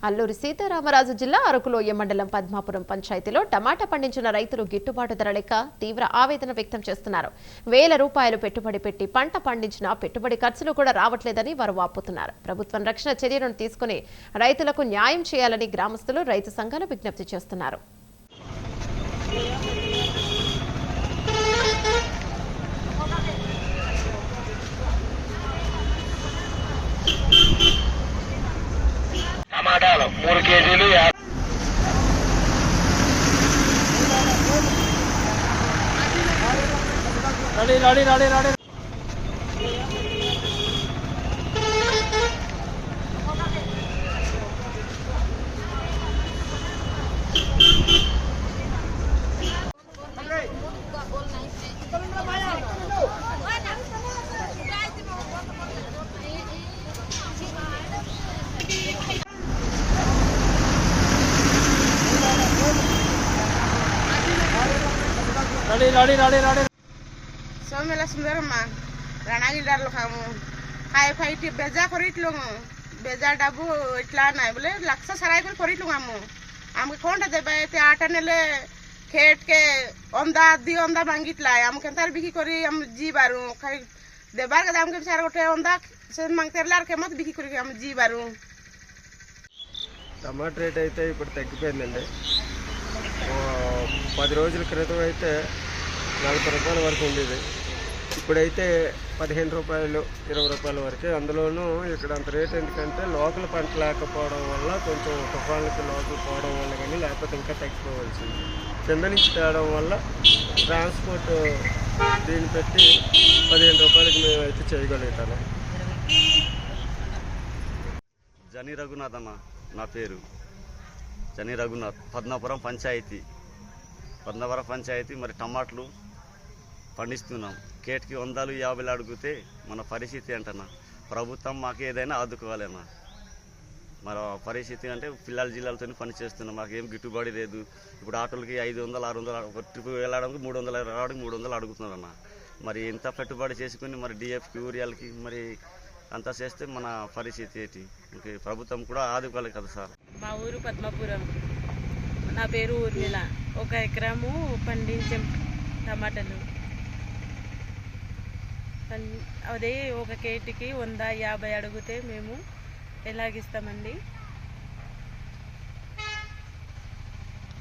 అల్లూరి సీతారామరాజు జిల్లా అరకులోయ మండలం పద్మాపురం పంచాయతీలో టమాటా పండించిన రైతులు గిట్టుబాటు ధర లేక తీవ్ర ఆవేదన వ్యక్తం చేస్తున్నారు. వేల రూపాయలు పెట్టుబడి పెట్టి పంట పండించిన పెట్టుబడి ఖర్చులు కూడా రావట్లేదని వారు వాపోతున్నారు. ప్రభుత్వం రక్షణ చర్యలను తీసుకుని రైతులకు న్యాయం చేయాలని గ్రామస్తులు రైతు సంఘాలు విజ్ఞప్తి చేస్తున్నారు. టమాటాలు 3 కేజీలు రెడీ सोमेला सुंदरम्मा राणा गिल्डारलो खामु खाय फाइटी बेजा करिटलो बेजा डाबू इट्ला नाय बोले लक्ष सराय कर करिटलो आमके कोंटा देबे ते आटा नेले खेत के ओंदा दी ओंदा मांगितला आम केंतार बिकी करी हम जी बारू खाय देबार के आमके सार गोटे ओंदा से मांगतेरलार के मत बिकी करी हम जी बारू టమాటా రేట్ అయితే ఇప్పుడు తగ్గిపోయిందండి. 10 రోజుల క్రితం అయితే 40 రూపాయల వరకు ఉండేది. ఇప్పుడైతే 15 రూపాయలు 20 రూపాయల వరకే. అందులోనూ ఇక్కడ అంత రేట్ ఎందుకంటే లోకల్ పంట లేకపోవడం వల్ల, కొంచెం తుఫాన్లకి లోకల్ పోవడం వల్ల కానీ, లేకపోతే ఇంకా తగ్గిపోవాల్సింది. కింద నుంచి తేవడం వల్ల ట్రాన్స్పోర్ట్ దీన్ని పెట్టి 15 రూపాయలకి మేము అయితే చేయగలుగుతాను. జని రఘునాథ్ అన్న నా పేరు. జని రఘునాథ్, పద్మాపురం పంచాయతీ మరి టమాటాలు పండిస్తున్నాం. కేట్కి 150 అడిగితే మన పరిస్థితి అంటన్నా. ప్రభుత్వం మాకు ఏదైనా ఆదుకోవాలన్నా. మన పరిస్థితి అంటే పిల్లల జిల్లాలతో పని చేస్తున్నాం, మాకేం గిట్టుబడి లేదు. ఇప్పుడు ఆటోలకి 500 600 ఒక ట్రిప్ వెళ్ళడానికి 300 రావడానికి 300 అడుగుతున్నారన్న. మరి ఎంత పెట్టుబడి చేసుకుని మరి డిఎఫ్కి యూరియాలకి మరి అంతా చేస్తే మన పరిస్థితి ఏంటి? ఇంక ప్రభుత్వం కూడా ఆదుకోవాలి కదా సార్. మా ఊరు పద్మాపురం, నా పేరు ఊర్మిళ. 1 ఎకరము పండించాం టమాటాలు. అదే ఒక కేటికి 150 అడిగితే మేము ఎలాగిస్తామండి?